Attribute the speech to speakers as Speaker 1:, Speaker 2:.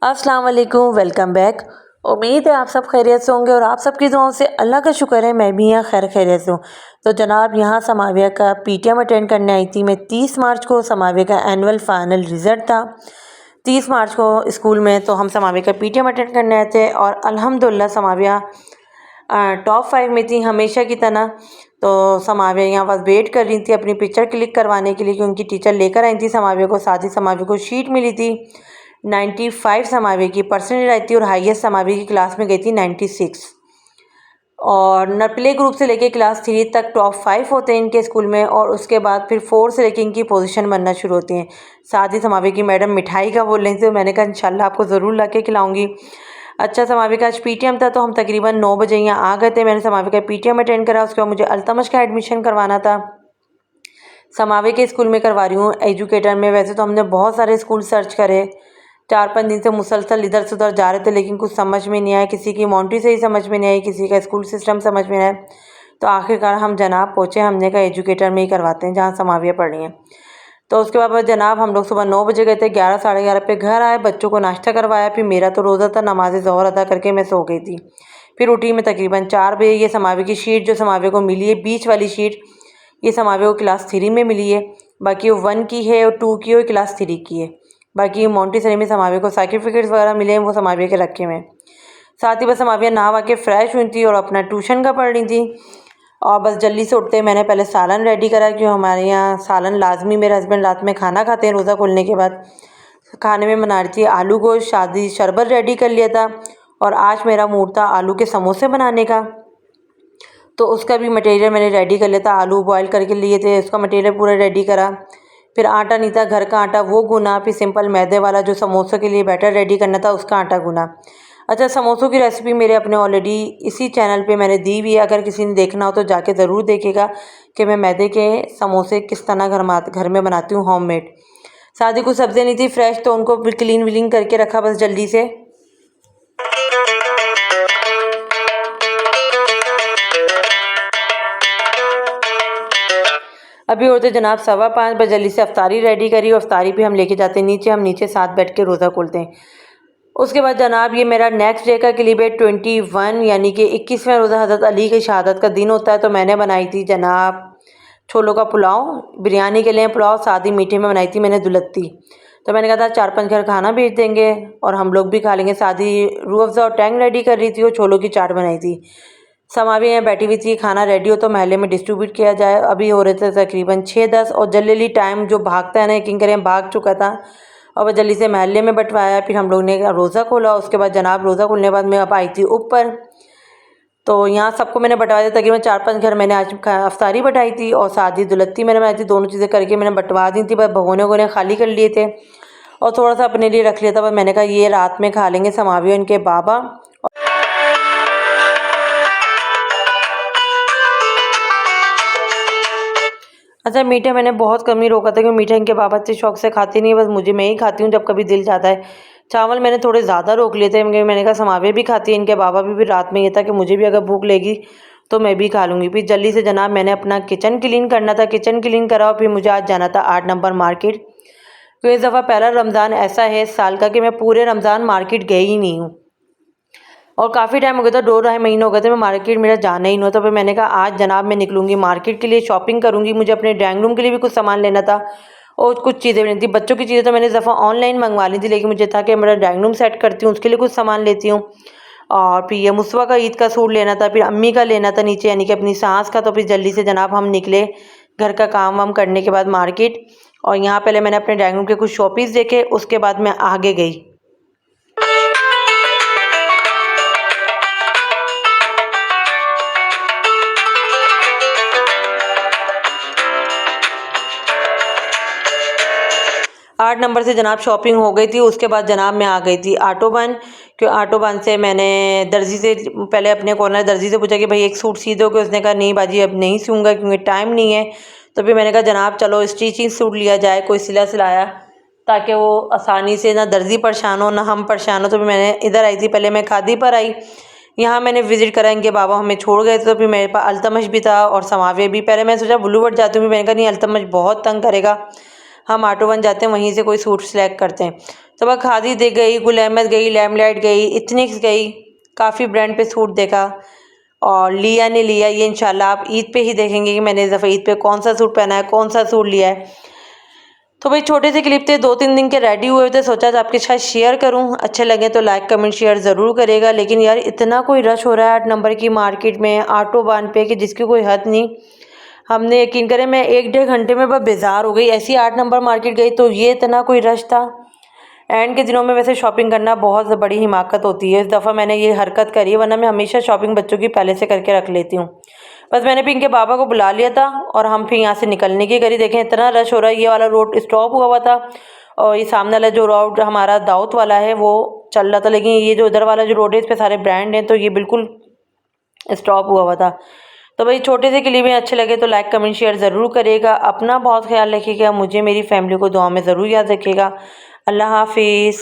Speaker 1: अस्सलाम वालेकुम, welcome back. उम्मीद है आप सब खैरियत से होंगे और आप सबकी दुआओं से अल्लाह का शुक्र है मैं भी यहाँ खैरियत से हूँ। तो जनाब यहाँ समाविया का पीटीएम अटेंड करने आई थी मैं। 30 मार्च को समाविया का एनुअल फाइनल रिज़ल्ट था। 30 मार्च को स्कूल में तो हम समाविया का पीटीएम अटेंड करने आए थे और अल्हम्दुलिल्लाह समाविया टॉप 5 में थी हमेशा की तरह। तो समाविया यहाँ बस वेट कर रही थी अपनी पिक्चर क्लिक करवाने के लिए कि उनकी टीचर लेकर आई थी समाविया को। साथ ही समाविया को शीट मिली थी 95 समाविया की परसेंटेज आई थी और हाईएस्ट समाविया की क्लास में गई थी 96। और प्ले ग्रुप से लेके क्लास 3 तक टॉप 5 होते हैं इनके स्कूल में और उसके बाद फिर 4 से लेके इनकी पोजीशन बनना शुरू होती हैं। साथ ही समाविया की मैडम मिठाई का बोल रही थी तो मैंने कहा इंशाल्लाह आपको ज़रूर ला के खिलाऊँगी। अच्छा, समाविया का आज पीटीएम था तो हम तकरीबन 9 बजे यहाँ आ गए थे। मैंने समाविया का पीटीएम अटेंड करा। उसके बाद मुझे अल्तमश का एडमिशन करवाना था। समाविया के स्कूल में करवा रही हूँ एजुकेटर में। वैसे तो हमने बहुत सारे स्कूल सर्च करे, 4-5 दिन से मुसलसल इधर से उधर जा रहे थे, लेकिन कुछ समझ में नहीं आया। किसी की मॉन्टी से ही समझ में नहीं आई, किसी का स्कूल सिस्टम समझ में नहीं आया। तो आखिरकार हम जनाब पहुँचे। हमने कहा एजुकेटर में ही करवाते हैं जहाँ समाविया पढ़ रही हैं। तो उसके बाद जनाब हम लोग सुबह 9 बजे गए थे, 11 साढ़े 11 पे घर आए, बच्चों को नाश्ता करवाया। फिर मेरा तो रोज़ा था, नमाज ज़ोहर अदा करके मैं सो गई थी। फिर उठी मैं तकरीबन 4 बजे। ये समाविया की शीट जो समाविया को मिली है, बीच वाली शीट, ये समाविया को क्लास 3 में मिली है। बाकी वो 1 की है और 2 की और क्लास 3 की है। बाकी मोंटेसरी में समाविया को सर्टिफिकेट्स वगैरह मिले हैं, वो समाविया के रखे हुए हैं। साथ ही बस समाविया नहा के फ्रेश हुई थी और अपना ट्यूशन का पढ़ रही थी। और बस जल्दी से उठते मैंने पहले सालन रेडी करा, क्यों हमारे यहाँ सालन लाजमी, मेरे हस्बैंड रात में खाना खाते हैं रोज़ा खोलने के बाद। खाने में बना रही थी आलू गोश्त, शादी शरबत रेडी कर लिया था और आज मेरा मूड था आलू के समोसे बनाने का। तो उसका भी मटेरियल मैंने रेडी कर लिया था। आलू बॉयल करके लिए थे, उसका मटेरियल पूरा रेडी करा। फिर आटा नहीं था घर का आटा, वो गूना। फिर सिंपल मैदे वाला जो समोसों के लिए बैटर रेडी करना था, उसका आटा गूना। अच्छा, समोसों की रेसिपी मेरे अपने ऑलरेडी इसी चैनल पे मैंने दी हुई है, अगर किसी ने देखना हो तो जाके ज़रूर देखेगा कि मैं मैदे के समोसे किस तरह घर में बनाती हूँ होममेड। साथ ही कुछ सब्ज़ियाँ नहीं थी फ्रेश, तो उनको फिर क्लीन विलीन करके रखा बस जल्दी से। अभी होते जनाब 5:15 बजे। जल्दी से अफ्तारी रेडी करी और अफ्तारी भी हम लेके जाते हैं नीचे। हम नीचे साथ बैठ के रोज़ा खोलते हैं। उसके बाद जनाब ये मेरा नेक्स्ट डे का क्लिप है 21, यानी कि 21वें रोज़ा हज़रत अली की शहादत का दिन होता है। तो मैंने बनाई थी जनाब छोलों का पुलाव, बिरयानी के लिए पुलाव, साथ ही मीठे में बनाई थी मैंने दुलत्ती। तो मैंने कहा था 4-5 घर खाना भेज देंगे और हम लोग भी खा लेंगे। साथ ही रूह अफ़ज़ा और टैंग रेडी कर रही थी और छोलों की चाट बनाई थी। समाविया यहाँ बैठी हुई थी, खाना रेडी हो तो महल्ले में डिस्ट्रीब्यूट किया जाए। अभी हो रहे थे तकरीबन 6-10 और जल्दी टाइम जो भागता है ना, यकीन करें भाग चुका था और वह जल्दी से महल्ले में बंटवाया। फिर हम लोग ने रोज़ा खोला। उसके बाद जनाब रोज़ा खोलने के बाद मैं अब आई थी ऊपर। तो यहाँ सबको मैंने बंटवा दिया। तकरीबन 4-5 घर मैंने आज अफ्तारी बटाई थी और साथ ही दुलत्ती मैंने बनाई थी। दोनों चीज़ें करके मैंने बंटवा दी थी। बस भगोने वगोने खाली कर लिए थे और थोड़ा सा अपने लिए रख लिया था। बस मैंने कहा ये रात में खा लेंगे समाविया इनके बाबा। अच्छा, मीठा मैंने बहुत कम ही रोका था क्योंकि मीठा इनके बाबा इतने शौक से खाते नहीं है, बस मैं ही खाती हूँ जब कभी दिल चाहता है। चावल मैंने थोड़े ज़्यादा रोक लिए थे, मैंने कहा समाविया भी खाती है, इनके बाबा भी रात में ये था कि मुझे भी अगर भूख लेगी तो मैं भी खा लूँगी। फिर जल्दी से जनाब मैंने अपना किचन क्लीन करना था, किचन क्लीन करा और फिर मुझे आज जाना था 8 नंबर मार्केट। तो इस दफ़ा पहला रमज़ान ऐसा है इस साल का कि मैं पूरे रमज़ान मार्केट गई ही नहीं हूँ और काफ़ी टाइम हो गया था, 2-2.5 महीने हो गए थे मैं मार्केट मेरा जाना ही नहीं हुआ। तो फिर मैंने कहा आज जनाब मैं निकलूँगी मार्केट के लिए, शॉपिंग करूँगी। मुझे अपने ड्राइंग रूम के लिए भी कुछ सामान लेना था और कुछ चीज़ें भी नहीं थी। बच्चों की चीज़ें तो मैंने इस दफ़ा ऑनलाइन मंगवा ली थी, लेकिन मुझे था कि मेरा ड्राइंग रूम सेट करती हूँ, उसके लिए कुछ सामान लेती हूँ। और फिर ये मुस्वा का ईद का सूट लेना था, फिर अम्मी का लेना था नीचे, यानी कि अपनी सास का। तो फिर जल्दी से जनाब हम निकले घर का काम वाम करने के बाद मार्केट। और यहाँ पहले मैंने अपने ड्राइंग रूम के कुछ शॉपीस देखे, उसके बाद मैं आगे गई। 8 नंबर से जनाब शॉपिंग हो गई थी। उसके बाद जनाब मैं आ गई थी आटोबन, क्यों आटोबन से मैंने दर्जी से पहले अपने कॉर्नर दर्जी से पूछा कि भाई एक सूट सी दोगे। उसने कहा नहीं बाजी अब नहीं सिलूँगा क्योंकि टाइम नहीं है। तो फिर मैंने कहा जनाब चलो स्टिचिंग सूट लिया जाए, कोई सिला सिलाया, ताकि वो आसानी से ना दर्जी परेशान हो ना हम परेशान हो। तो फिर मैंने इधर आई थी, पहले मैं खादी पर आई। यहाँ मैंने विज़िट करा, इनके बाबा हमें छोड़ गए थे। तो फिर मेरे पास अल्तमश भी था और समाविया भी। पहले मैं सोचा ब्लूवर्ड जाती हूँ, फिर मैंने कहा नहीं अल्तमश बहुत तंग करेगा, हम ऑटो वन जाते हैं, वहीं से कोई सूट सिलेक्ट करते हैं। सुबह खादी दे गई, गुल अहमद गई, लैमलाइट गई, इथनिक्स गई, काफ़ी ब्रांड पे सूट देखा और लिया नहीं लिया ये इंशाल्लाह आप ईद पे ही देखेंगे कि मैंने इस दफ़ा ईद पे कौन सा सूट पहना है, कौन सा सूट लिया है। तो भाई छोटे से क्लिप थे, 2-3 दिन के रेडी हुए थे, सोचा था आपके साथ शेयर करूं, अच्छे लगे तो लाइक कमेंट शेयर ज़रूर करेगा। लेकिन यार इतना कोई रश हो रहा है 8 नंबर की मार्केट में ऑटोबान पे कि जिसकी कोई हद नहीं। हमने यकीन करें मैं 1-1.5 घंटे में बस बेजार हो गई, ऐसी 8 नंबर मार्केट गई तो ये इतना कोई रश था। एंड के दिनों में वैसे शॉपिंग करना बहुत बड़ी हिमाकत होती है, इस दफ़ा मैंने ये हरकत करी है, वरना मैं हमेशा शॉपिंग बच्चों की पहले से करके रख लेती हूँ। बस मैंने फिर इनके बाबा को बुला लिया था और हम फिर यहाँ से निकलने की करी। देखें इतना रश हो रहा है, ये वाला रोड स्टॉप हुआ हुआ था और ये सामने वाला जो रोड हमारा दाऊद वाला है वो चल रहा था, लेकिन ये जो इधर वाला जो रोड है इस पर सारे ब्रांड हैं तो ये बिल्कुल स्टॉप हुआ हुआ था। तो भाई छोटे से क्लिप में अच्छे लगे तो लाइक कमेंट शेयर ज़रूर करिएगा। अपना बहुत ख्याल रखिएगा, मुझे मेरी फैमिली को दुआ में ज़रूर याद रखिएगा। अल्लाह हाफिज़।